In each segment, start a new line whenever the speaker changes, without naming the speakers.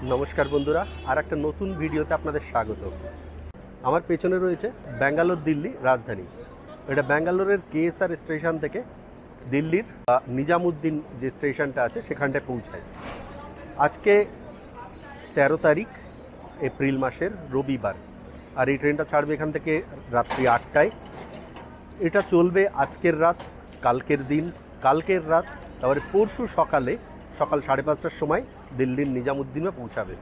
নমস্কার বন্ধুরা, আর একটা নতুন ভিডিওতে আপনাদের স্বাগত। আমার পেছনে রয়েছে ব্যাঙ্গালোর দিল্লি রাজধানী। এটা ব্যাঙ্গালোরের কেএসআর স্টেশন থেকে দিল্লির নিজামুদ্দিন যে স্টেশনটা আছে সেখানটায় পৌঁছায়। আজকে 13 তারিখ এপ্রিল মাসের রবিবার, আর এই ট্রেনটা ছাড়বে এখান থেকে রাত্রি 8টায়। এটা চলবে আজকের রাত, কালকের দিন, কালকের রাত, তারপরে পরশু সকাল 5:30টার সময় দিল্লির নিজামুদ্দিনে পৌঁছাবে।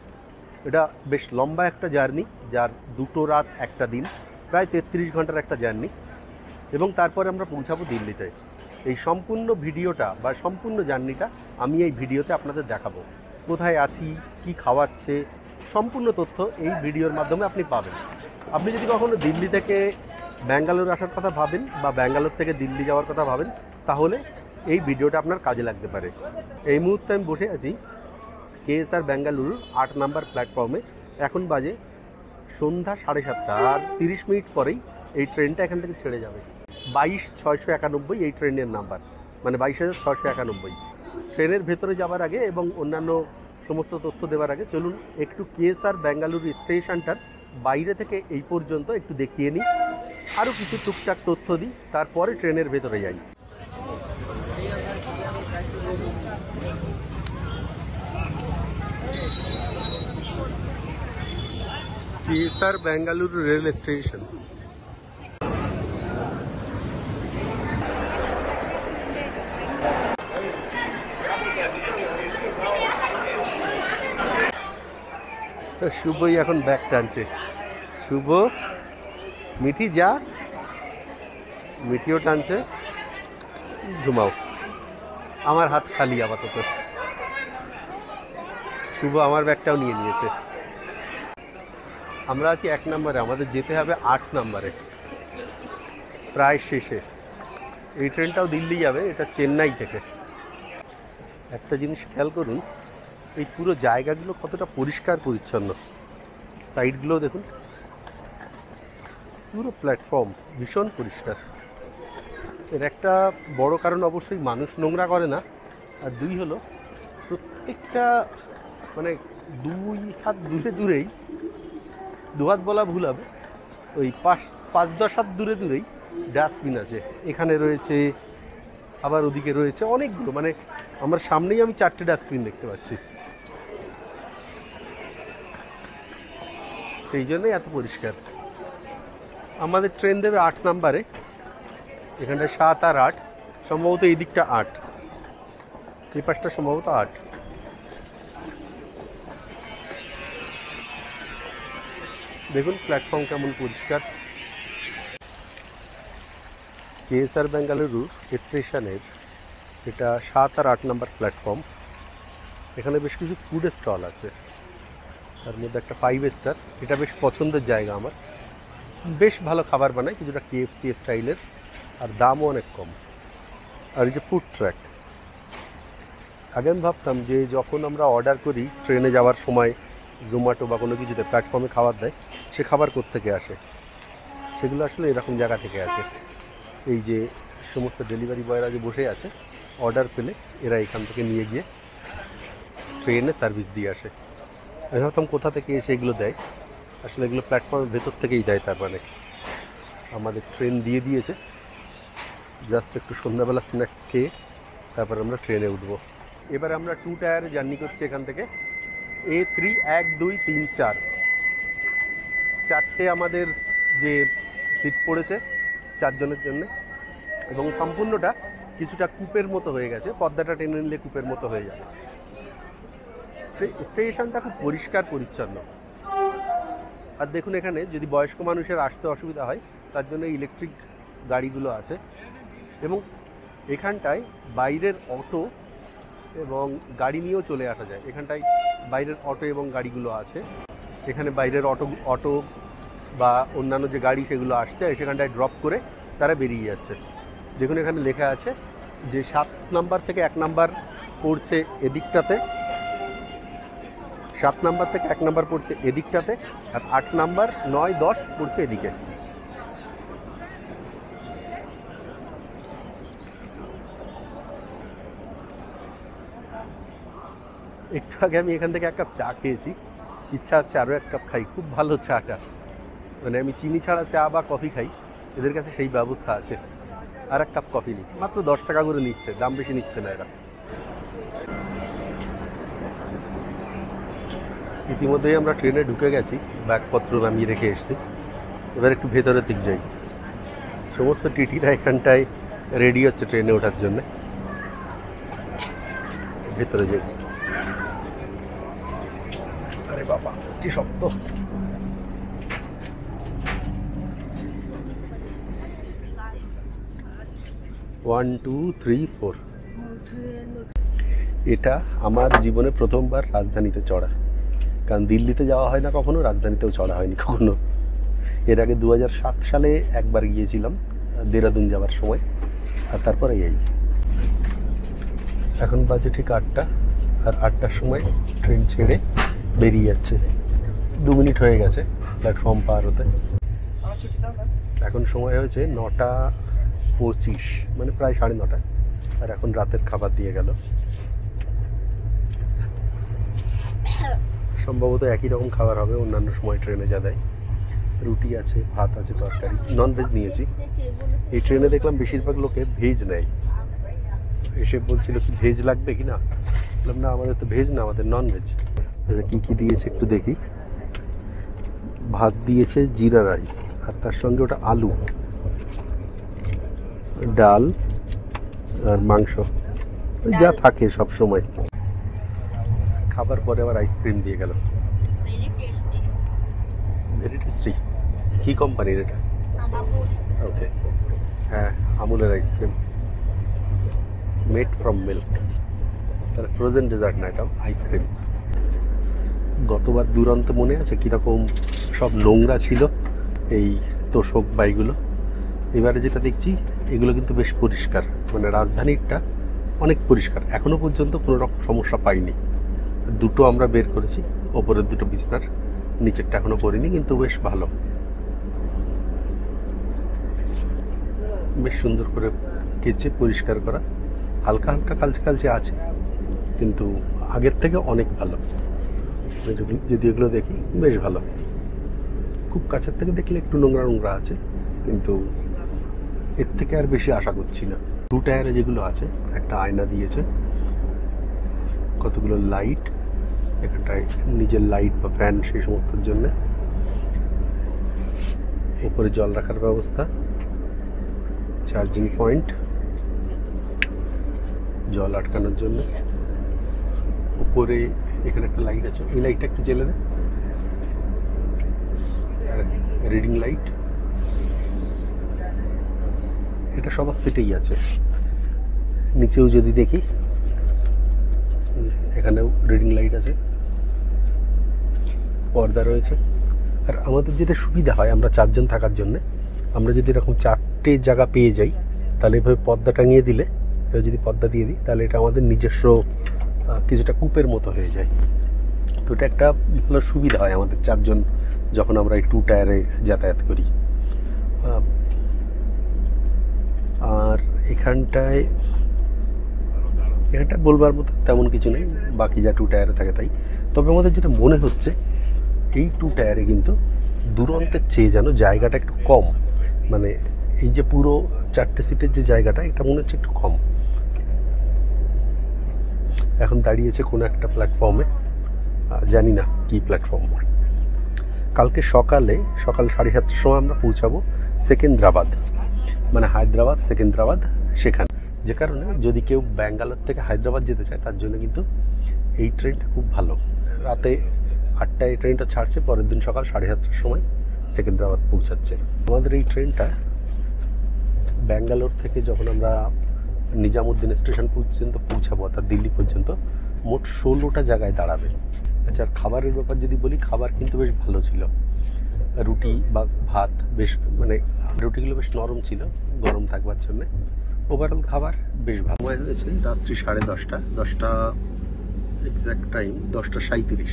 এটা বেশ লম্বা একটা জার্নি, যার 2 রাত 1 দিন, প্রায় 33 ঘন্টার একটা জার্নি। এবং তারপরে আমরা পৌঁছাবো দিল্লিতে। এই সম্পূর্ণ ভিডিওটা বা সম্পূর্ণ জার্নিটা আমি এই ভিডিওতে আপনাদের দেখাবো। কোথায় আছি, কি খাওয়াচ্ছে, সম্পূর্ণ তথ্য এই ভিডিওর মাধ্যমে আপনি পাবেন। আপনি যদি কখনো দিল্লি থেকে ব্যাঙ্গালোর আসার কথা ভাবেন বা ব্যাঙ্গালোর থেকে দিল্লি যাওয়ার কথা ভাবেন, তাহলে এই ভিডিওটা আপনার কাজে লাগতে পারে। এই মুহূর্তে আমি বসে আছি কেএসআর ব্যাঙ্গালুরুর 8 নম্বর প্ল্যাটফর্মে। এখন বাজে সন্ধ্যা 7:30, আর 30 মিনিট পরেই এই ট্রেনটা এখান থেকে ছেড়ে যাবে। 22,691 এই ট্রেনের নাম্বার, মানে 22,691। ট্রেনের ভেতরে যাওয়ার আগে এবং অন্যান্য সমস্ত তথ্য দেওয়ার আগে চলুন একটু কেএসআর ব্যাঙ্গালুরু স্টেশনটার বাইরে থেকে এই পর্যন্ত একটু দেখিয়ে নিই, আরও কিছু টুকটাক তথ্য দিই, তারপরে ট্রেনের ভেতরে যাই। KSR Bengaluru rail station. শুভই এখন ব্যাগ টানছে। শুভ, মিঠি যা, মিঠিও টানছে। ঘুমাও, আমার হাত খালি আপাতত। শুভ আমার ব্যাগটাও নিয়ে নিয়েছে। আমরা আছি 1 নম্বরে, আমাদের যেতে হবে 8 নম্বরে, প্রায় শেষে। এই ট্রেনটাও দিল্লি যাবে, এটা চেন্নাই থেকে। একটা জিনিস খেয়াল করুন, এই পুরো জায়গাগুলো কতটা পরিষ্কার পরিচ্ছন্ন। সাইডগুলো দেখুন, পুরো প্ল্যাটফর্ম ভীষণ পরিষ্কার। এর একটা বড় কারণ অবশ্যই মানুষ নোংরা করে না, আর 2 হলো প্রত্যেকটা মানে 2 হাত দূরেই, 2 হাত বলা ভুল হবে, ওই 5-10 হাত দূরেই ডাস্টবিন আছে। এখানে রয়েছে, আবার ওদিকে রয়েছে অনেকগুলো, মানে আমার সামনেই আমি 4টে ডাস্টবিন দেখতে পাচ্ছি। সেই জন্যই এত পরিষ্কার। আমাদের ট্রেন দেবে 8 নম্বরে, এখানটায় 7 আর 8, সম্ভবত এই দিকটা 8, এই পাশটা সম্ভবত 8। দেখুন প্ল্যাটফর্ম কেমন পরিষ্কার। কেএসআর ব্যাঙ্গালুরু স্টেশনের এটা 7 আর 8 নম্বর প্ল্যাটফর্ম। এখানে বেশ কিছু ফুড স্টল আছে, তার মধ্যে একটা 5 স্টার, এটা বেশ পছন্দের জায়গা আমার। বেশ ভালো খাবার বানায়, কিছুটা কেএফসি স্টাইলের, আর দামও অনেক কম। আর এই যে ফুড ট্র্যাক, আগে আমি ভাবতাম যে যখন আমরা অর্ডার করি ট্রেনে যাওয়ার সময় জোম্যাটো বা কোনো কিছুতে প্ল্যাটফর্মে খাবার দেয়, সে খাবার কোত্থেকে আসে। সেগুলো আসলে এরকম জায়গা থেকে আসে। এই যে সমস্ত ডেলিভারি বয়রা যে বসে আছে, অর্ডার পেলে এরা এখান থেকে নিয়ে গিয়ে ট্রেনে সার্ভিস দিয়ে আসে। আমি ভাবতাম কোথা থেকে এসে এগুলো দেয়, আসলে এগুলো প্ল্যাটফর্মের ভেতর থেকেই দেয়। তার মানে আমাদের ট্রেন দিয়ে দিয়েছে, জাস্ট একটু সন্ধ্যাবেলা স্ন্যাক্স খেয়ে তারপর আমরা ট্রেনে উঠবো। এবারে আমরা 2 টায়ারে জার্নি করছি এখান থেকে। A3 1 2 3 4 4টে আমাদের যে সিট পড়েছে 4 জনের জন্য, এবং সম্পূর্ণটা কিছুটা কূপের মতো হয়ে গেছে। পর্দাটা টেনে নিলে কূপের মতো হয়ে যাবে। স্টেশনটা খুব পরিষ্কার পরিচ্ছন্ন। আর দেখুন এখানে যদি বয়স্ক মানুষের আসতে অসুবিধা হয়, তার জন্য ইলেকট্রিক গাড়িগুলো আছে। এবং এখানটায় বাইরের অটো এবং গাড়ি নিয়েও চলে আসা যায়। এখানটায় বাইরের অটো এবং গাড়িগুলো আছে। এখানে বাইরের অটো বা অন্যান্য যে গাড়ি সেগুলো আসছে, সেখানটায় ড্রপ করে তারা বেরিয়ে যাচ্ছে। দেখুন এখানে লেখা আছে যে 7 নাম্বার থেকে 1 নাম্বার পড়ছে এদিকটাতে, 7 নাম্বার থেকে 1 নাম্বার পড়ছে এদিকটাতে, আর 8 নাম্বার 9 10 পড়ছে এদিকে। একটু আগে আমি এখান থেকে 1 কাপ চা খেয়েছি, ইচ্ছা হচ্ছে আরও 1 কাপ খাই। খুব ভালো চাটা, মানে আমি চিনি ছাড়া চা বা কফি খাই, এদের কাছে সেই ব্যবস্থা আছে। আর 1 কাপ কফি নিই, মাত্র 10 টাকা করে নিচ্ছে, দাম বেশি নিচ্ছে না এরা। ইতিমধ্যেই আমরা ট্রেনে ঢুকে গেছি, ব্যাগপত্র নামিয়ে রেখে এসেছি। এবার একটু ভেতরের দিক যাই। সমস্ত টিটিরা এখানটায় রেডি হচ্ছে ট্রেনে ওঠার জন্য। ভেতরে যাই। আরে বাবা কি শক্ত! 1 2 3 4। এটা আমার জীবনে প্রথমবার রাজধানীতে চড়া, কারণ দিল্লিতে যাওয়া হয় না কখনো, রাজধানীতেও চড়া হয়নি কখনো। এর আগে 2007 সালে একবার গিয়েছিলাম দেরাদুন যাওয়ার সময়, আর তারপরে এই। এখন বাজে ঠিক 8টা, আর 8টার সময় ট্রেন ছেড়ে বেরিয়ে যাচ্ছে। 2 মিনিট হয়ে গেছে প্ল্যাটফর্ম পার হতে। এখন সময় হয়েছে 9টা 25, মানে প্রায় 9:30, আর এখন রাতের খাবার দিয়ে গেল। সম্ভবত একই রকম খাবার হবে অন্যান্য সময় ট্রেনে যা দেয়। রুটি আছে, ভাত আছে, তরকারি। ননভেজ নিয়েছি। এই ট্রেনে দেখলাম বেশিরভাগ লোকে ভেজ নেয়। এসে বলছিল কি ভেজ লাগবে কি না, বললাম না আমাদের তো ভেজ না, আমাদের ননভেজ। আচ্ছা কী কী দিয়েছে একটু দেখি। ভাত দিয়েছে জিরা রাইস, আর তার সঙ্গে ওটা আলু, ডাল আর মাংস, যা থাকে সব সময়। খাবার পরে আবার আইসক্রিম দিয়ে গেল। Very tasty. কি কোম্পানির এটা? ওকে, হ্যাঁ আমুলের আইসক্রিম, মেড ফ্রম মিল্ক। তার ফ্রোজেন ডেজার্ট না, এটা আইসক্রিম। গতবার দুরন্ত মনে আছে কীরকম সব নোংরা ছিল এই তোষক বাইগুলো? এবারে যেটা দেখছি এগুলো কিন্তু বেশ পরিষ্কার, মানে রাজধানীরটা অনেক পরিষ্কার। এখনো পর্যন্ত কোনো রকম সমস্যা পাইনি। 2টো আমরা বের করেছি, ওপরের 2টো বিছনার, নিচেরটা এখনো করিনি, কিন্তু বেশ ভালো, বেশ সুন্দর করে কেচে পরিষ্কার করা। হালকা হালকা কালচে কালচে আছে, কিন্তু আগের থেকে অনেক ভালো। যদি এগুলো দেখি বেশ ভালো। খুব কাছের থেকে দেখলে একটু নোংরা নোংরা আছে, কিন্তু এর থেকে আর বেশি আশা করছি না। 2 টায়ারে যেগুলো আছে, একটা আয়না দিয়েছে, কতগুলো লাইট, এখানটায় নিজের লাইট বা ফ্যান সেই সমস্তর জন্য, উপরে জল রাখার ব্যবস্থা, চার্জিং পয়েন্ট, জল আটকানোর জন্য। উপরে এখানে একটা লাইট আছে, এই লাইটটা একটু জ্বেলে দেয়, রিডিং লাইট। এটা সবার সিটেই আছে। নিচেও যদি দেখি, এখানেও রিডিং লাইট আছে, পর্দা রয়েছে। আর আমাদের যেটা সুবিধা হয়, আমরা 4 জন থাকার জন্য, আমরা যদি এরকম 4টে জায়গা পেয়ে যাই, তাহলে এভাবে পর্দা টাঙিয়ে দিলে, এবার যদি পর্দা দিয়ে দিই, তাহলে এটা আমাদের নিজস্ব কিছুটা কূপের মতো হয়ে যায়। তো এটা একটা ভালো সুবিধা হয় আমাদের 4 জন যখন আমরা এই 2 টায়ারে যাতায়াত করি। আর এখানটা বলবার মতো তেমন কিছু নেই, বাকি যা 2 টায়ারে থাকে তাই। তবে আমাদের যেটা মনে হচ্ছে, এই 2 টায়ারে কিন্তু দুরন্তের চেয়ে যেন জায়গাটা একটু কম, মানে এই যে পুরো 4টে সিটের যে জায়গাটা, এটা মনে হচ্ছে একটু কম। এখন দাঁড়িয়েছে কোনো একটা প্ল্যাটফর্মে, জানি না কি প্ল্যাটফর্ম। কালকে সকাল 7:30টার সময় আমরা পৌঁছাবো সেকেন্দ্রাবাদ, মানে হায়দ্রাবাদ সেকেন্দ্রাবাদ, সেখানে। যে কারণে যদি কেউ ব্যাঙ্গালোর থেকে হায়দ্রাবাদ যেতে চায়, তার জন্য কিন্তু এই ট্রেনটা খুব ভালো। রাতে 8টায় এই ট্রেনটা ছাড়ছে, পরের দিন সকাল 7:30টার সময় সেকেন্দ্রাবাদ পৌঁছাচ্ছে। আমাদের এই ট্রেনটা ব্যাঙ্গালোর থেকে যখন আমরা নিজামুদ্দিন স্টেশন পর্যন্ত পৌঁছাবো, অর্থাৎ দিল্লি পর্যন্ত, মোট 16টা জায়গায় দাঁড়াবে। আচ্ছা, আর খাবারের ব্যাপার যদি বলি, খাবার কিন্তু বেশ ভালো ছিল। রুটি বা ভাত বেশ, মানে রুটিগুলো বেশ নরম ছিল গরম থাকবার জন্যে। ওভারঅল খাবার বেশ ভালো। সময় হয়েছে রাত্রি 10:30, 10টা এক্স্যাক্ট টাইম 10:37।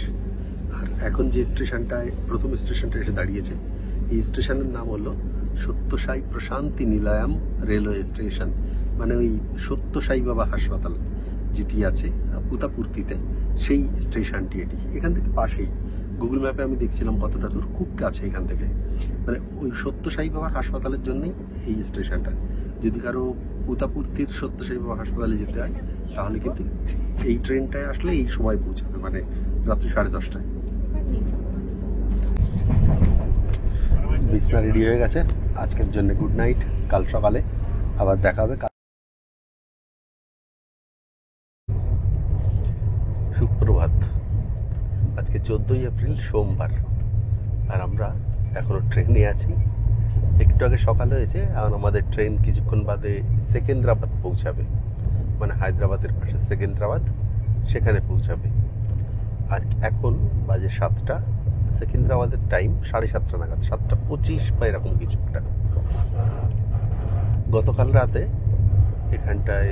আর এখন যে স্টেশনটায়, প্রথম স্টেশনটা এসে দাঁড়িয়েছে, এই স্টেশনের নাম হলো সত্যসাই প্রশান্তি নিলয়াম রেলওয়ে স্টেশন, মানে ওই সত্যসাই বাবা হাসপাতাল যেটি আছে উতাপুর্তিতে, সেই স্টেশনটি এটি। এখান থেকে পাশেই গুগল ম্যাপে আমি দেখছিলাম কতটা দূর, খুব কাছে এখান থেকে। মানে ওই সত্য সাই বাবার হাসপাতালের জন্যই এই স্টেশনটা। যদি কারো উতাপুর্তির সত্য সাই বাবা হাসপাতালে যেতে হয় তাহলে কিন্তু এই ট্রেনটায় আসলে এই সময় পৌঁছাবে, মানে রাত্রি 10:30টায়। বিছনা রেডি হয়ে গেছে, আজকের জন্য গুড নাইট। কাল সকালে আবার দেখা হবে। সুপ্রভাত। আজকে 14ই এপ্রিল সোমবার, আর আমরা এখনো ট্রেনে আছি। একটু আগে সকাল হয়েছে, আর আমাদের ট্রেন কিছুক্ষণ বাদে সেকেন্দ্রাবাদ পৌঁছাবে, মানে হায়দ্রাবাদের পাশে সেকেন্দ্রাবাদ, সেখানে পৌঁছাবে। আজ এখন বাজে 7টা, সেকেন্দ্রাবাদের টাইম 7:30 নাগাদ, 7:25 বা এরকম কিছু একটা। গতকাল রাতে এখানটায়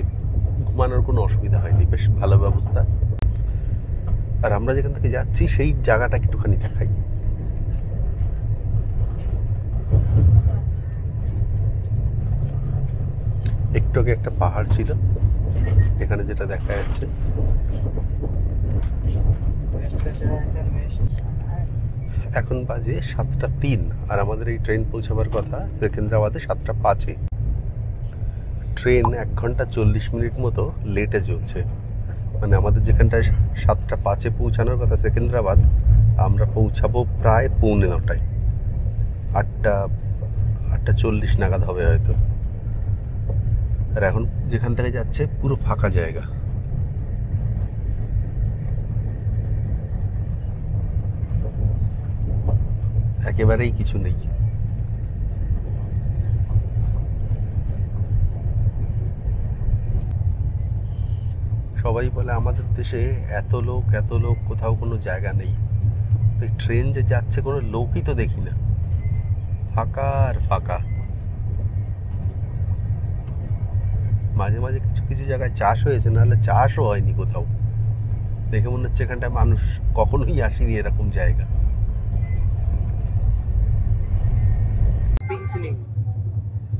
ঘুমানোর কোনো অসুবিধা হয়নি, বেশ ভালো ব্যবস্থা। আর আমরা যেখান থেকে যাচ্ছি সেই জায়গাটা একটুখানি দেখাই। একটু আগে একটা পাহাড় ছিল, এখানে যেটা দেখা যাচ্ছে। এখন বাজে 7:03, আর আমাদের এই ট্রেন পৌঁছাবার কথা সেকেন্দ্রাবাদে 7:05-এ। ট্রেন 1 ঘন্টা 40 মিনিট মতো লেটে চলছে। মানে আমাদের যেখানটায় 7:05-এ পৌঁছানোর কথা সেকেন্দ্রাবাদ, আমরা পৌঁছাবো প্রায় 9:45, 8:40 নাগাদ হবে হয়তো। আর এখন যেখান থেকে যাচ্ছে পুরো ফাঁকা জায়গা। একেবারেই কিছু নেই। সবাই বলে আমাদের দেশে এত লোক, কোথাও কোনো জায়গা নেই। ট্রেন যে যাচ্ছে কোনো লোকই তো দেখি না, ফাঁকা আর ফাঁকা। মাঝে মাঝে কিছু কিছু জায়গায় চাষ হয়েছে, নাহলে চাষও হয়নি কোথাও। দেখে মনে হচ্ছে এখানটায় মানুষ কখনোই আসেনি এরকম জায়গা।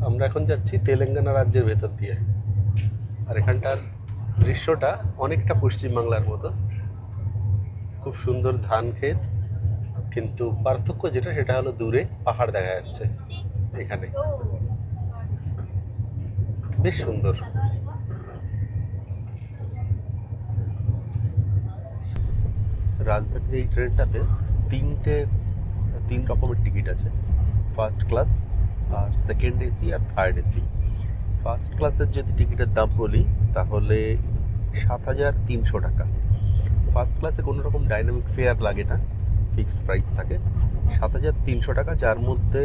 আমরা এখন যাচ্ছি তেলেঙ্গানা রাজ্যের ভেতর দিয়ে, আর এখানটার দৃশ্যটা অনেকটা পশ্চিমবাংলার মতো। খুব সুন্দর ধান ক্ষেত, কিন্তু পার্থক্য যেটা সেটা হলো দূরে পাহাড় দেখা যাচ্ছে। এখানে বেশ সুন্দর। রাজধানীর এই ট্রেনটাতে 3 রকমের টিকিট আছে, ফার্স্ট ক্লাস আর সেকেন্ড এসি আর থার্ড এসি। ফার্স্ট ক্লাসের যদি টিকিটের দাম বলি তাহলে 7,300 টাকা। ফার্স্ট ক্লাসে কোনো রকম ডাইনামিক ফেয়ার লাগে না, ফিক্সড প্রাইস থাকে 7,300 টাকা, যার মধ্যে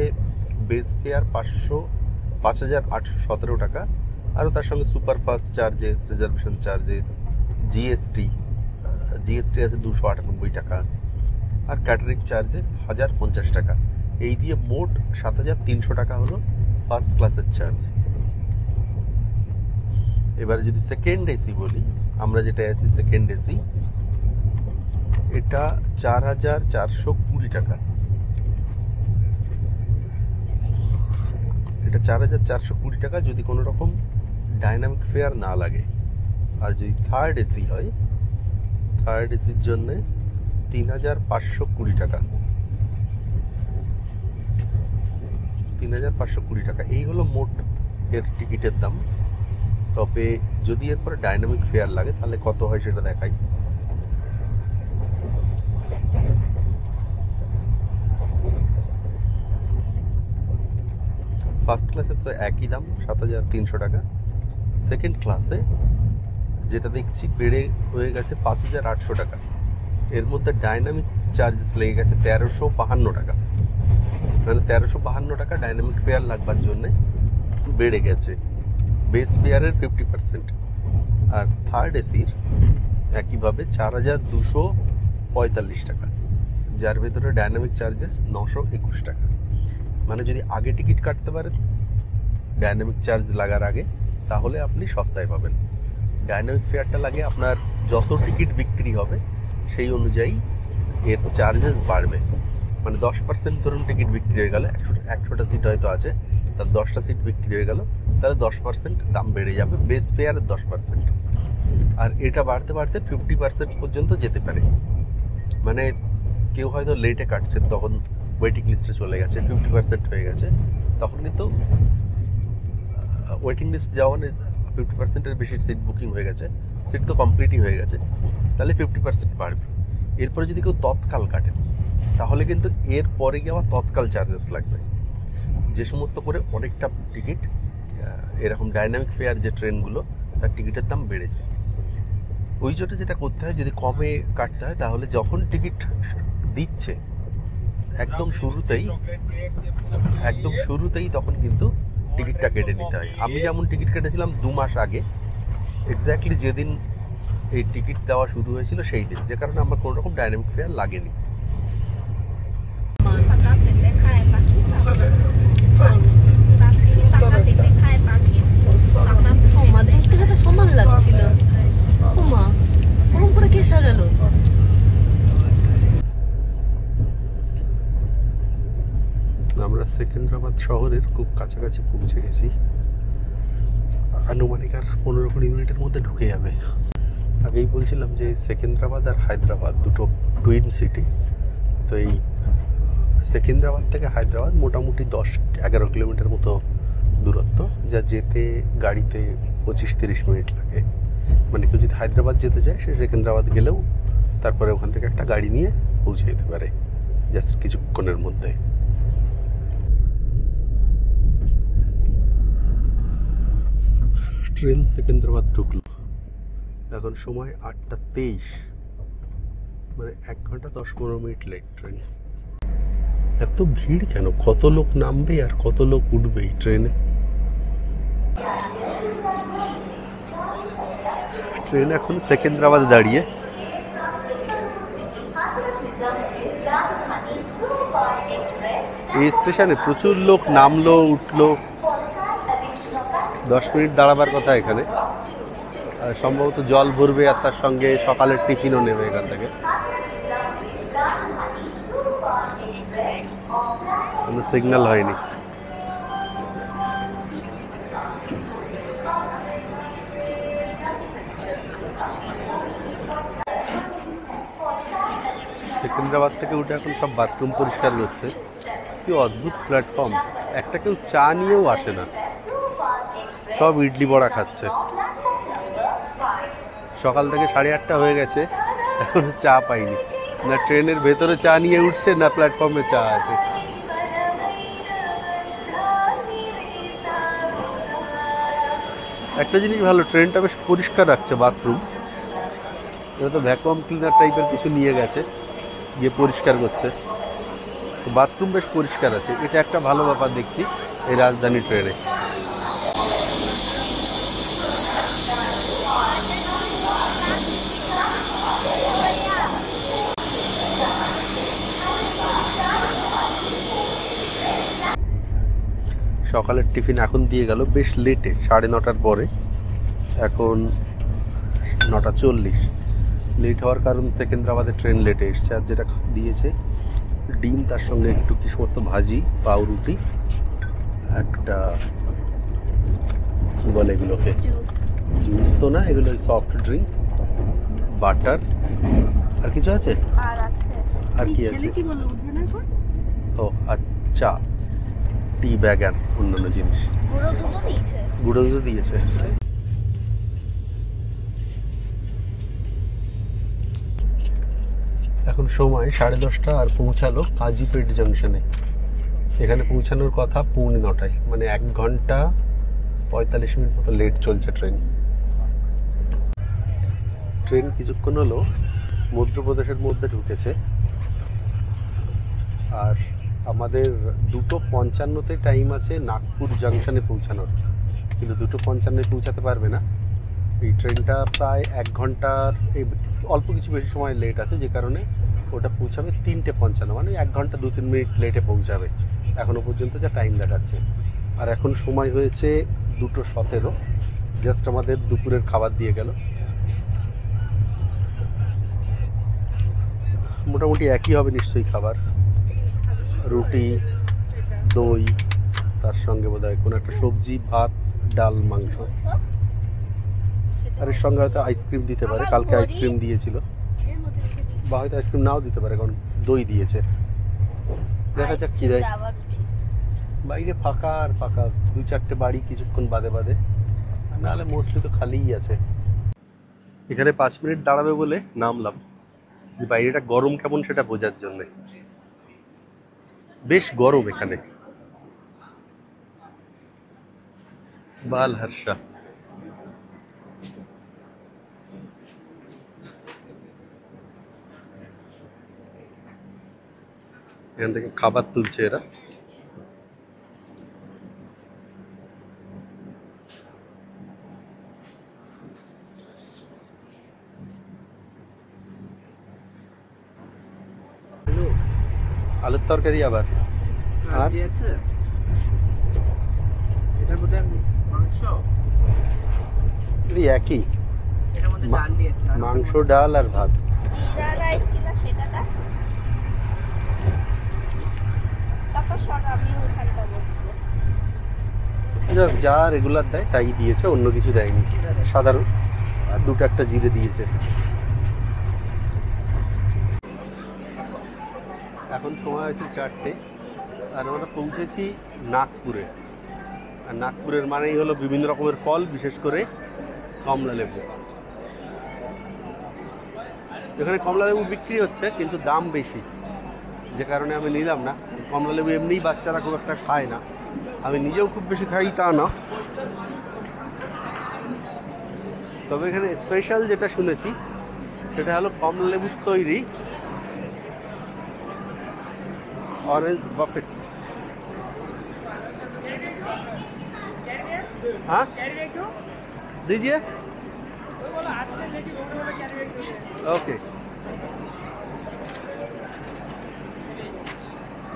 বেস ফেয়ার 5,817 টাকা, আরও তার সঙ্গে superfast charges, reservation charges, GST আছে 298 টাকা, আর ক্যাটারিং চার্জেস 1,050 টাকা। এই দিয়ে মোট 7,300 টাকা হলো ফার্স্ট ক্লাসের চার্জ। এবারে যদি সেকেন্ড এসি বলি, আমরা যেটা আছি সেকেন্ড এসি, এটা 4,420 টাকা। এটা 4,420 টাকা যদি কোনো রকম ডাইনামিক ফেয়ার না লাগে। আর যদি থার্ড এসি হয়, থার্ড এসির জন্যে 3,520 টাকা। 3,520 টাকা, এই হলো মোট এর টিকিটের দাম। তবে যদি এরপরে ডাইনামিক ফেয়ার লাগে তাহলে কত হয় সেটা দেখাই। ফার্স্ট ক্লাসে তো একই দাম 7,300 টাকা। সেকেন্ড ক্লাসে যেটা দেখছি বেড়ে হয়ে গেছে 5,800 টাকা। এর মধ্যে ডাইনামিক চার্জেস লেগে গেছে 1,352 টাকা। মানে 1,352 টাকা ডাইনামিক ফেয়ার লাগবার জন্যে বেড়ে গেছে, বেস ফেয়ারের 50%। আর থার্ড এসির একইভাবে 4,245 টাকা, যার ভেতরে ডাইনামিক চার্জেস 921 টাকা। মানে যদি আগে টিকিট কাটতে পারেন ডাইনামিক চার্জ লাগার আগে, তাহলে আপনি সস্তায় পাবেন। ডাইনামিক ফেয়ারটা লাগে আপনার যত টিকিট বিক্রি হবে সেই অনুযায়ী এর চার্জেস বাড়বে। মানে 10% ধরুন টিকিট বিক্রি হয়ে গেল, 100টা সিট হয়তো আছে, তার 10টা সিট বিক্রি হয়ে গেল, তাহলে 10% দাম বেড়ে যাবে, বেস ফেয়ারের 10%। আর এটা বাড়তে বাড়তে 50% পর্যন্ত যেতে পারে। মানে কেউ হয়তো লেটে কাটছে, তখন ওয়েটিং লিস্টে চলে গেছে, 50% হয়ে গেছে, তখন কিন্তু ওয়েটিং লিস্ট যাওয়া 50%-এর বেশি সিট বুকিং হয়ে গেছে, সিট তো কমপ্লিটই হয়ে গেছে, তাহলে 50% বাড়বে। এরপরে যদি কেউ তৎকাল কাটেন তাহলে কিন্তু এর পরে গিয়ে আবার তৎকাল চার্জেস লাগবে। যে সমস্ত করে অনেকটা টিকিট এরকম ডাইনামিক ফেয়ার যে ট্রেনগুলো, তার টিকিটের দাম বেড়ে যায়। ওই জন্য যেটা করতে হয়, যদি কমে কাটতে হয় তাহলে যখন টিকিট দিচ্ছে একদম শুরুতেই তখন কিন্তু টিকিটটা কেটে নিতে হয়। আমি যেমন টিকিট কেটেছিলাম 2 মাস আগে, এক্স্যাক্টলি যেদিন এই টিকিট দেওয়া শুরু হয়েছিল সেই দিন, যে কারণে আমার কোনো রকম ডাইনামিক ফেয়ার লাগেনি।
সমান লাগছিল। ওরকম করে কে সাজালো?
আমরা সেকেন্দ্রাবাদ শহরের খুব কাছাকাছি পৌঁছে গেছি, আনুমানিক আর 15-20 মিনিটের মধ্যে ঢুকে যাবে। আগেই বলছিলাম যে সেকেন্দ্রাবাদ আর হায়দ্রাবাদ দুটো টুইন সিটি। তো এই সেকেন্দ্রাবাদ থেকে হায়দ্রাবাদ মোটামুটি 10-11 কিলোমিটার মতো দূরত্ব, যা যেতে গাড়িতে 25-30 মিনিট লাগে। মানে কেউ যদি হায়দ্রাবাদ যেতে চায় সে সেকেন্দ্রাবাদ গেলেও তারপরে ওখান থেকে একটা গাড়ি নিয়ে পৌঁছে যেতে পারে জাস্ট কিছুক্ষণের মধ্যে। ট্রেন সেকেন্দ্রাবাদ ঢুকলো, এখন সময় 8:23, মানে 1 ঘন্টা 10-15 মিনিট লেট ট্রেন। এত ভিড় কেন? কত লোক নামবে আর কত লোক উঠবে এই ট্রেনে? ট্রেন এখন সেকেন্দ্রাবাদে দাঁড়িয়ে। এই স্টেশনে প্রচুর লোক নামলো উঠলো। 10 মিনিট দাঁড়াবার কথা এখানে, সম্ভবত জল ভরবে আর তার সঙ্গে সকালের টিফিনও নেবে এখান থেকে। কোনো সিগন্যাল হয়নি। সেকেন্দ্রাবাদ থেকে উঠে এখন সব বাথরুম পরিষ্কার করছে। কি অদ্ভুত প্ল্যাটফর্ম, একটা কেউ চা নিয়েও আসে না, সব ইডলি বড়া খাচ্ছে। সকাল থেকে 8:30 হয়ে গেছে, এখনো চা পাইনি। না ট্রেনের ভেতরে চা নিয়ে উঠছে, না প্ল্যাটফর্মে চা আছে। একটা জিনিস ভালো, ট্রেনটা বেশ পরিষ্কার রাখছে বাথরুম। এটা তো ভ্যাকুয়াম ক্লিনার টাইপের কিছু নিয়ে গেছে, গিয়ে পরিষ্কার করছে। বাথরুম বেশ পরিষ্কার আছে, এটা একটা ভালো ব্যাপার দেখছি এই রাজধানী ট্রেনে। সকালের টিফিন এখন দিয়ে গেল বেশ লেটে, 9:30 পরে, এখন 9:40। লেট হওয়ার কারণ সেকেন্দ্রাবাদের ট্রেন লেটে এসছে। আর যেটা দিয়েছে ডিম, তার সঙ্গে একটু কি সমস্ত ভাজি, পাউরুটি, একটা কি বলে এগুলোকে, জুস তো না, এগুলো সফট ড্রিঙ্ক, বাটার, আর কিছু আছে? আর কি আছে? ও আচ্ছা, টি ব্যাগ আর অন্যান্য জিনিস। গুঁড়ো দুধও দিয়েছে। এখন সময় 10:30 আর পৌঁছালো কাজীপেট জাংশনে। এখানে পৌঁছানোর কথা 9:45, মানে 1 ঘন্টা 45 মিনিট মতো লেট চলছে ট্রেন। ট্রেন কিছুক্ষণ হলো মধ্যপ্রদেশের মধ্যে ঢুকেছে, আর আমাদের 2:55-তে টাইম আছে নাগপুর জাংশনে পৌঁছানোর, কিন্তু 2:55-এ পৌঁছাতে পারবে না। এই ট্রেনটা প্রায় 1 ঘন্টার অল্প কিছু বেশি সময় লেট আছে, যে কারণে ওটা পৌঁছাবে 3:55, মানে 1 ঘন্টা 2-3 মিনিট লেটে পৌঁছাবে এখনো পর্যন্ত যা টাইম দেখাচ্ছে। আর এখন সময় হয়েছে 2:17, জাস্ট আমাদের দুপুরের খাবার দিয়ে গেল। মোটামুটি একই হবে নিশ্চয়ই খাবার, রুটি, দই, তার সঙ্গে বোধহয় কোনো একটা সবজি, ভাত, ডাল, মাংস। আর এর সঙ্গে হয়তো আইসক্রিম দিতে পারে, কালকে আইসক্রিম দিয়েছিল, বা হয়তো আইসক্রিম নাও দিতে পারে কারণ দই দিয়েছে। দেখা যাক কি দেয়। বাইরে ফাঁকা আর ফাঁকা, 2-4টে বাড়ি কিছুক্ষণ বাদে বাদে, নাহলে মোস্টলি তো খালিই আছে। এখানে 5 মিনিট দাঁড়াবে বলে নামলাম, যে বাইরেটা গরম কেমন সেটা বোঝার জন্য। বেশ গরম এখানে। বাল হর্ষা, এখান থেকে খাবার তুলছে এরা। আলুর তরকারি আবার, আর
দিয়েছে এটার মধ্যে মাংস,
এই একই
এটার মধ্যে ডাল দিয়েছে, আর
মাংস, ডাল আর ভাত।
জিরা রাইস কিনা সেটা না, তারপর সব আমি ওখানটা বসবো।
যা রেগুলার দেয় তাই দিয়েছে, অন্য কিছু দেয়নি। সাধারণ আর 2-1টা জিরে দিয়েছে। এখন সময় হয়েছে 4টে, আর আমরা পৌঁছেছি নাগপুরে। আর নাগপুরের মানেই হলো বিভিন্ন রকমের ফল, বিশেষ করে কমলা লেবু। এখানে কমলা লেবু বিক্রি হচ্ছে কিন্তু দাম বেশি, যে কারণে আমি নিলাম না। কমলা লেবু এমনিই বাচ্চারা খুব একটা খায় না, আমি নিজেও খুব বেশি খাই তা না। তবে এখানে স্পেশাল যেটা শুনেছি সেটা হলো কমলা লেবুর তৈরি ऑरेंज बफेट। हाँ दीजिए, ओके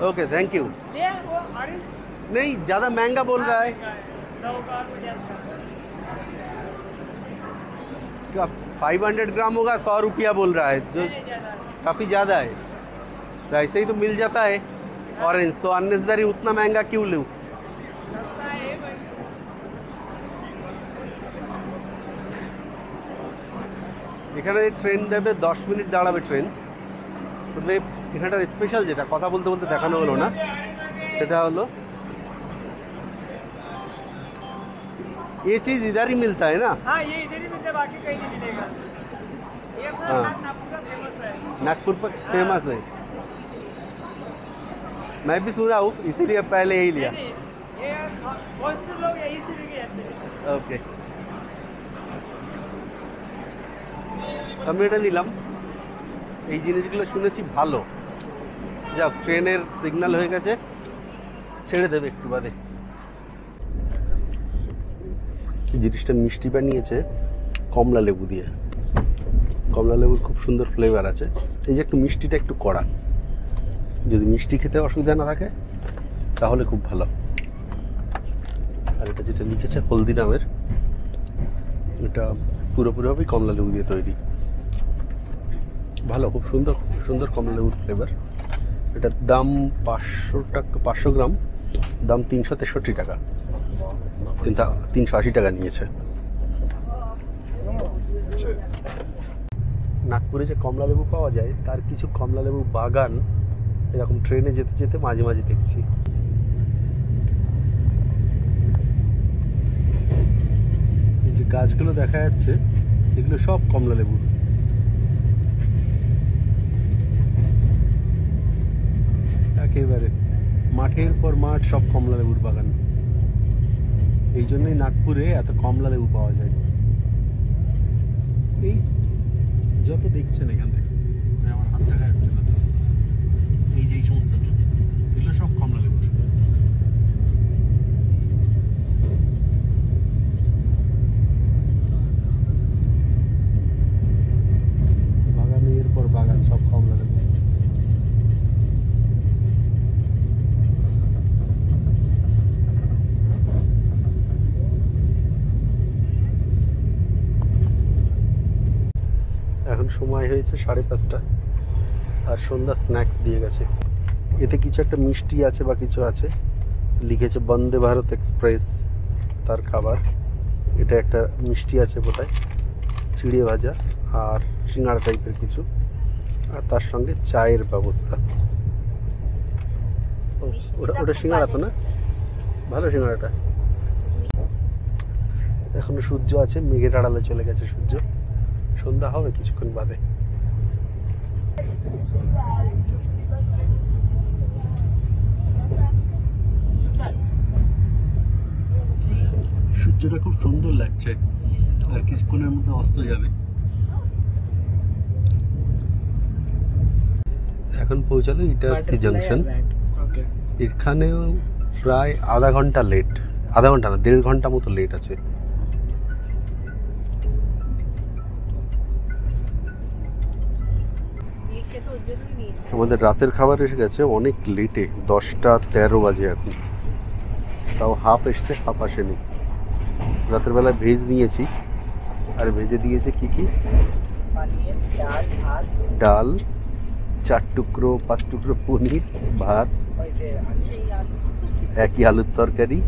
ओके थैंक यू। नहीं ज़्यादा महंगा बोल रहा है, 500 ग्राम होगा, 100 रुपया बोल रहा है, जो काफ़ी ज़्यादा है। तो ऐसे ही तो मिल जाता है ऑरेंज, तो अननेसेसरी उतना महंगा क्यों लूँ। এখানে ট্রেন দেবে, 10 মিনিট দাঁড়াবে ট্রেন। তবে এখানটার স্পেশাল যেটা কথা বলতে বলতে দেখানো হলো না, সেটা হলো ये चीज इधर ही मिलता है ना।
हाँ, ये इधर ही मिलता है, बाकी कहीं नहीं मिलेगा। ये अपना
हाँ।
नागपुर का फेमस है।
नागपुर पर फेमस है, मैं भी सुना हूँ, इसीलिए पहले यही लिया।
नहीं, ये बहुत से लोग यही से लेके आते हैं।
ওকে, আমি এটা নিলাম। এই জিনিসগুলো শুনেছি ভালো। যাক, ট্রেনের সিগন্যাল হয়ে গেছে, ছেড়ে দেবে একটু বাদে। এই জিনিসটা মিষ্টি বানিয়েছে কমলা লেবু দিয়ে। কমলা লেবুর খুব সুন্দর ফ্লেভার আছে। এই যে একটু মিষ্টিটা একটু কড়া, যদি মিষ্টি খেতে অসুবিধা না থাকে তাহলে খুব ভালো। আর এটা যেটা লিখেছে হলদিরামের, এটা পুরোপুরিভাবেই কমলা লেবু দিয়ে তৈরি। ভালো, খুব সুন্দর সুন্দর কমলা লেবুর ফ্লেভার। এটার দাম 500 টাকা, 500 গ্রাম দাম 363 টাকা, কিন্তু 380 টাকা নিয়েছে। নাগপুরে যে কমলা লেবু পাওয়া যায় তার কিছু কমলা লেবু বাগান এরকম ট্রেনে যেতে যেতে মাঝে মাঝে দেখছি। এই যে গাছগুলো দেখা যাচ্ছে এগুলো সব কমলা লেবু। একেবারে মাঠের পর মাঠ সব কমলা লেবুর বাগান। এই জন্যই নাগপুরে এত কমলা লেবু পাওয়া যায়। এই যত দেখছেন এখান থেকে, আমার হাত দেখা যাচ্ছে না, এই যে এই সমস্ত এগুলো সব কমলা লেবু। বাগানের পর বাগান সব কমলা লেবু। এখন সময় হয়েছে 5:30, আর সন্ধ্যা স্ন্যাক্স দিয়ে গেছে। এতে কিছু একটা মিষ্টি আছে বা কিছু আছে, লিখেছে বন্দে ভারত এক্সপ্রেস তার খাবার। এটা একটা মিষ্টি আছে বোধহয়, চিড়ে ভাজা আর সিঙ্গাড়া টাইপের কিছু, আর তার সঙ্গে চায়ের ব্যবস্থা। ও, ওটা সিঙ্গাড়া তো না? ভালো সিঙ্গাড়াটা। এখনো সূর্য আছে, মেঘের আড়ালে চলে গেছে সূর্য, সন্ধ্যা হবে কিছুক্ষণ বাদে। সূর্যটা খুব সুন্দর লাগছে, আর কিছুক্ষণের মধ্যে অস্ত যাবে। এখন পৌঁছালো ইটারসি জাংশন। এখানেও প্রায় আধা ঘন্টা লেট, আধা ঘন্টা না 1.5 ঘন্টা মতো লেট আছে। আমাদের রাতের খাবার এসে গেছে অনেক লেটে, 10টা 13 বাজে এখন, তাও হাফ এসছে হাফ আসেনি। রাতের বেলায় ভেজ নিয়েছি, আর ভেজে দিয়েছে কি কি, ডাল, 4 টুকরো 5 টুকরো পনির, ভাত, একই আলুর তরকারি,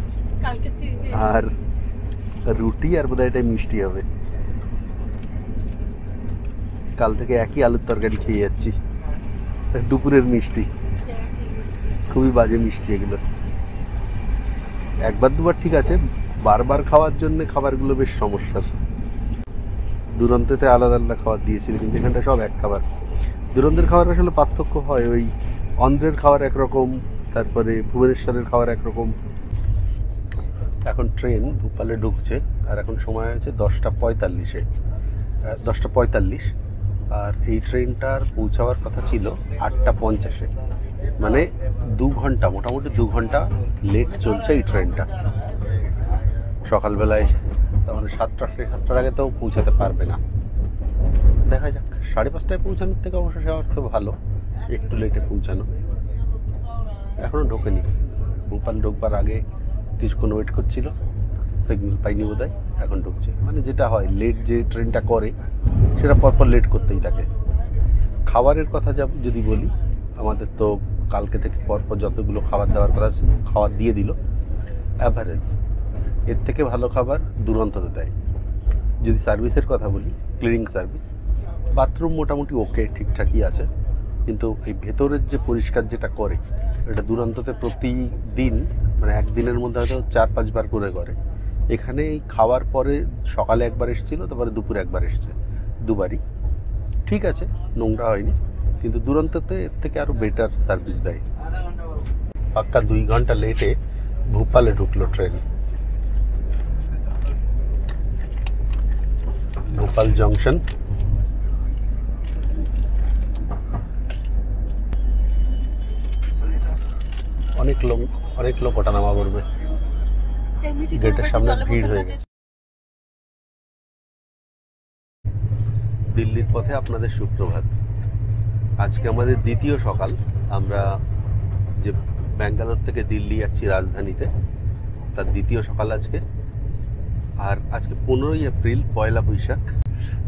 আর রুটি, আর বোধহয় এটা মিষ্টি হবে। কাল থেকে একই আলুর তরকারি খেয়ে যাচ্ছি, দুপুরের মিষ্টি, খুবই বাজে মিষ্টি এগুলো। একবার দুবার ঠিক আছে, বারবার খাওয়ার জন্য খাবারগুলো বেশ সমস্যা। দুরন্ততে আলাদা আলাদা খাবার দিয়েছিল, কিন্তু এখানটা সব এক খাবার। দুরন্তের খাবার আসলে পার্থক্য হয়, ওই অন্ধ্রের খাবার একরকম, তারপরে ভুবনেশ্বরের খাবার একরকম। এখন ট্রেন ভোপালে ঢুকছে, আর এখন সময় হয়েছে 10টা 45, আর এই ট্রেনটার পৌঁছাবার কথা ছিল 8টা 50-এ, মানে 2 ঘন্টা, মোটামুটি 2 ঘন্টা লেট চলছে এই ট্রেনটা। সকালবেলায় তার মানে 7টার আগে তো পৌঁছাতে পারবে না। দেখা যাক, 5:30টায় পৌঁছানোর থেকে অবশ্য সে অর্থ ভালো একটু লেটে পৌঁছানো। এখনো ঢোকেনি, ভোপাল ঢোকবার আগে কিছুক্ষণ ওয়েট করছিল, সিগন্যাল পাইনি বোধহয়, এখন ঢুকছে। মানে যেটা হয়, লেট যে ট্রেনটা করে সেটা পরপর লেট করতেই থাকে। খাবারের কথা যদি বলি, আমাদের তো কালকে থেকে পরপর যতগুলো খাবার দেওয়ার কথা খাবার দিয়ে দিল, অ্যাভারেজ। এর থেকে ভালো খাবার দুরন্ততে দেয়। যদি সার্ভিসের কথা বলি, ক্লিনিং সার্ভিস, বাথরুম মোটামুটি ওকে, ঠিকঠাকই আছে, কিন্তু এই ভেতরের যে পরিষ্কার যেটা করে, এটা দুরন্ততে প্রতিদিন, মানে একদিনের মধ্যে হয়তো 4-5 বার করে। এখানে খাওয়ার পরে সকালে একবার এসেছিল, তারপরে দুপুরে একবার এসেছে, দুবারই। ঠিক আছে, নোংরা হয়নি, কিন্তু দুরন্ততে এর থেকে আরো বেটার সার্ভিস দেয়। পাক্কা 2 ঘন্টা লেটে ভোপালে ঢুকলো ট্রেন। ভোপাল জংশন। অনেক লোক ওঠানামা করবে, গেটের সামনে ভিড় হয়ে গেছে। দিল্লির পথে আপনাদের সুপ্রভাত। আজকে আমাদের দ্বিতীয় সকাল। আমরা যে ব্যাঙ্গালোর থেকে দিল্লি যাচ্ছি রাজধানীতে, তার দ্বিতীয় সকাল আজকে। আর আজকে 15ই এপ্রিল, পয়লা বৈশাখ।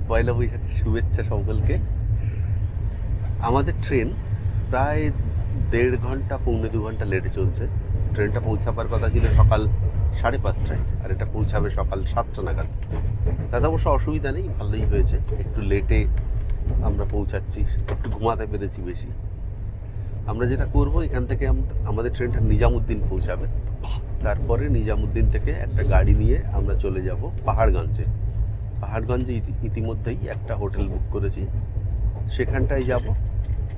পয়লা বৈশাখের শুভেচ্ছা সকলকে। আমাদের ট্রেন প্রায় 1.5 ঘন্টা 1.25 ঘন্টা লেটে চলছে। ট্রেনটা পৌঁছাবার কথা ছিল সকাল 5:30টায়, আর এটা পৌঁছাবে সকাল 7টা নাগাদ। তাতে অবশ্য অসুবিধা নেই, ভালোই হয়েছে, একটু লেটে আমরা পৌঁছাচ্ছি, একটু ঘুমাতে পেরেছি বেশি। আমরা যেটা করব, এখান থেকে আমাদের ট্রেনটা নিজামুদ্দিন পৌঁছাবে, তারপরে নিজামুদ্দিন থেকে একটা গাড়ি নিয়ে আমরা চলে যাব পাহাড়গঞ্জে। পাহাড়গঞ্জে ইতিমধ্যেই একটা হোটেল বুক করেছি, সেখানটায় যাব।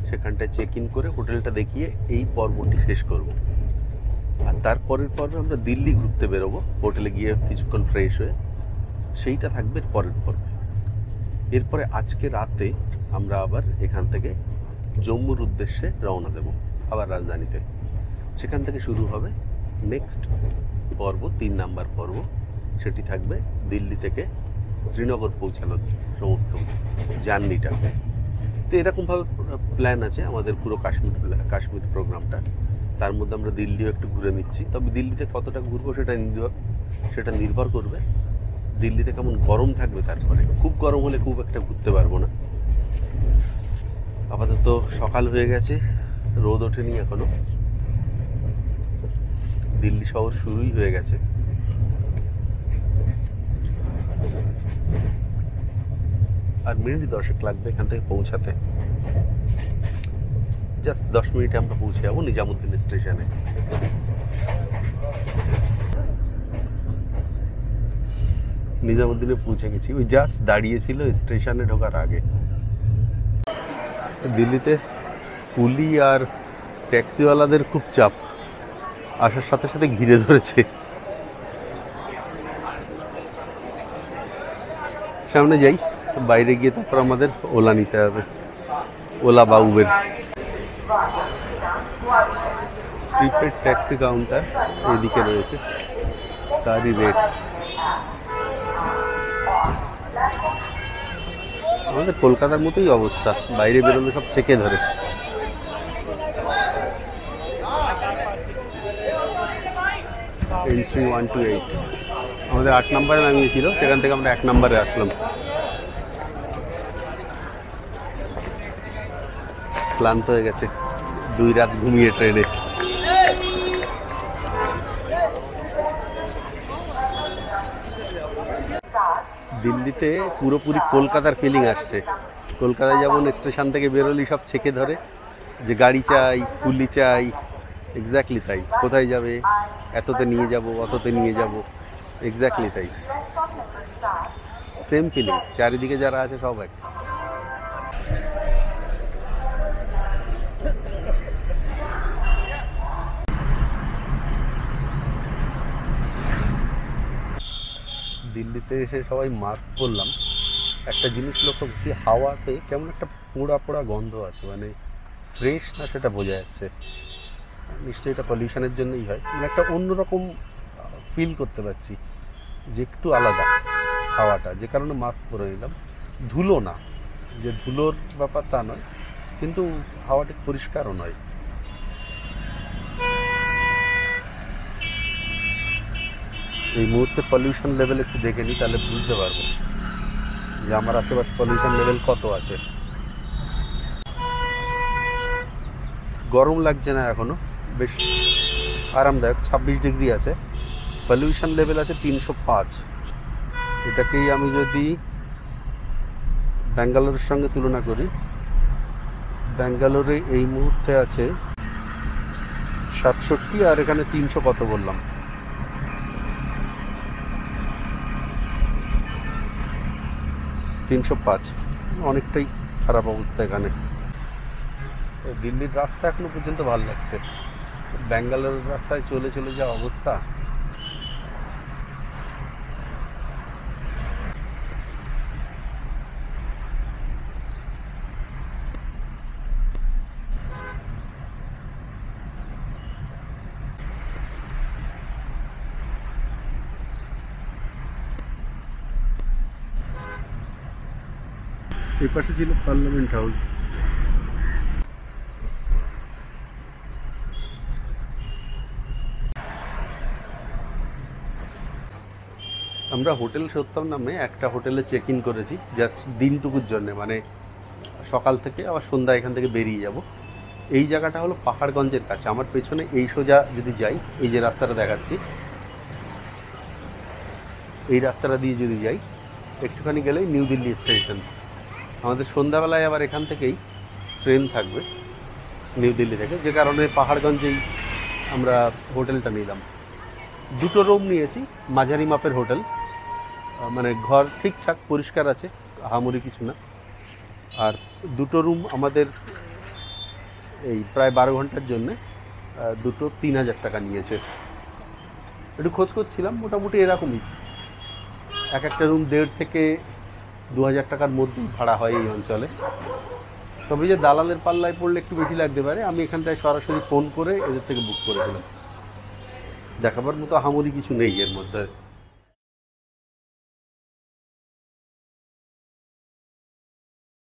সেখানটায় চেক ইন করে হোটেলটা দেখিয়ে এই পর্বটি শেষ করব। আর তারপরের পর্বে আমরা দিল্লি ঘুরতে বেরোবো, হোটেলে গিয়ে কিছুক্ষণ ফ্রেশ হয়ে, সেইটা থাকবে পরের পর্বে। এরপরে আজকে রাতে আমরা আবার এখান থেকে জম্মুর উদ্দেশ্যে রওনা দেব, আবার রাজধানীতে। সেখান থেকে শুরু হবে নেক্সট পর্ব, 3 নাম্বার পর্ব। সেটি থাকবে দিল্লি থেকে শ্রীনগর পৌঁছানোর সমস্ত জার্নিটা। তো এরকমভাবে প্ল্যান আছে আমাদের পুরো কাশ্মীর প্রোগ্রামটা। তার মধ্যে আমরা দিল্লিও একটু ঘুরে নিচ্ছি, তবে দিল্লিতে কতটা ঘুরবো সেটা নির্ভর করবে দিল্লিতে কেমন গরম থাকবে। তারপরে খুব গরম হলে খুব একটা ঘুরতে পারবো না। আপাতত সকাল হয়ে গেছে, রোদ ওঠেনি এখনো, দিল্লি শহর শুরুই হয়ে গেছে। আর মিনিট 10 লাগবে এখান থেকে পৌঁছাতে। জাস্ট 10 মিনিটে আমরা পৌঁছে যাবো নিজামুদ্দিন স্টেশনে। নিজামুদ্দিনে পৌঁছে গেছি, ওই জাস্ট দাঁড়িয়েছিল স্টেশনে ঢোকার আগে। দিল্লিতে কুলি আর ট্যাক্সিওয়ালাদের খুব চাপ, আসার সাথে সাথে ঘিরে ধরেছে। সামনে যাই, বাইরে গিয়ে তারপর আমাদের ওলা নিতে হবে, ওলা বা উবের। প্রিপেড ট্যাক্সি কাউন্টার এদিকে রয়েছে, তারই রেট। আমাদের কলকাতার মতোই অবস্থা, বাইরে বেরোলে সব চেকে ধরে। এন্ট্রি 128, আমাদের 8 নম্বরে নামিয়েছিল, সেখান থেকে আমরা 1 নম্বরে আসলাম। ক্লান্ত হয়ে গেছে 2 রাত ঘুমিয়ে ট্রেনে। দিল্লিতে পুরোপুরি কলকাতার ফিলিং আসছে। কলকাতায় যেমন স্টেশন থেকে বেরোলি সব ছেকে ধরে যে গাড়ি চাই, কুলি চাই, এক্স্যাক্টলি তাই। কোথায় যাবে, এততে নিয়ে যাব, অততে নিয়ে যাব, এক্স্যাক্টলি তাই। সেম ফিলিং, চারিদিকে যারা আছে সব এক। দিল্লিতে এসে সবাই মাস্ক পরলাম, একটা জিনিস লক্ষ্য করছি, হাওয়াতে কেমন একটা পোড়া পোড়া গন্ধ আছে, মানে ফ্রেশ না সেটা বোঝা যাচ্ছে। নিশ্চয়ই এটা পলিউশনের জন্যই হয়, মানে একটা অন্যরকম ফিল করতে পারছি যে একটু আলাদা হাওয়াটা, যে কারণে মাস্ক পরে নিলাম। ধুলো না, যে ধুলোর ব্যাপার তা নয়, কিন্তু হাওয়াটা পরিষ্কারও নয়। এই মুহূর্তে পলিউশন লেভেল একটু দেখে নিই, তাহলে বুঝতে পারবো যে আমার আশেপাশে পলিউশন লেভেল কত আছে। গরম লাগছে না এখনো, বেশ আরামদায়ক, 26 ডিগ্রি আছে। পলিউশন লেভেল আছে 305। এটাকেই আমি যদি ব্যাঙ্গালোরের সঙ্গে তুলনা করি, ব্যাঙ্গালোরে এই মুহূর্তে আছে 67, আর এখানে 300 কত বললাম, 305। অনেকটাই খারাপ অবস্থা এখানে। দিল্লির রাস্তা এখনো পর্যন্ত ভালো লাগছে, ব্যাঙ্গালোরের রাস্তায় চলে চলে যা অবস্থা। এই পাশে ছিল পার্লামেন্ট হাউস। আমরা হোটেল সত্তম নামে একটা হোটেলে চেক ইন করেছি, জাস্ট দিনটুকুর জন্য, মানে সকাল থেকে আবার সন্ধ্যা এখান থেকে বেরিয়ে যাব। এই জায়গাটা হলো পাহাড়গঞ্জের কাছে, আমার পেছনে এই সোজা যদি যাই, এই যে রাস্তাটা দেখাচ্ছি, এই রাস্তাটা দিয়ে যদি যাই, একটুখানি গেলেই নিউ দিল্লি স্টেশন। আমাদের সন্ধ্যাবেলায় আবার এখান থেকেই ট্রেন থাকবে নিউ দিল্লি থেকে, যে কারণে পাহাড়গঞ্জেই আমরা হোটেলটা নিলাম। 2টো রুম নিয়েছি, মাঝারি মাপের হোটেল, মানে ঘর ঠিকঠাক পরিষ্কার আছে, আহামরি কিছু না। আর 2টো রুম আমাদের এই প্রায় 12 ঘন্টার জন্যে, 2টো 3000 টাকা নিয়েছে। একটু খোঁজ করছিলাম, মোটামুটি এরকমই, এক একটা রুম 1.5 থেকে 2000 টাকার মধ্যে ভাড়া হয় এই অঞ্চলে। তবে যে দালালের পাল্লায় পড়লে একটু বেশি লাগতে পারে। আমি এখানটায় সরাসরি ফোন করে এদের থেকে বুক করে দিলাম। দেখাবার মতো আহামরি কিছু নেই এর মধ্যে।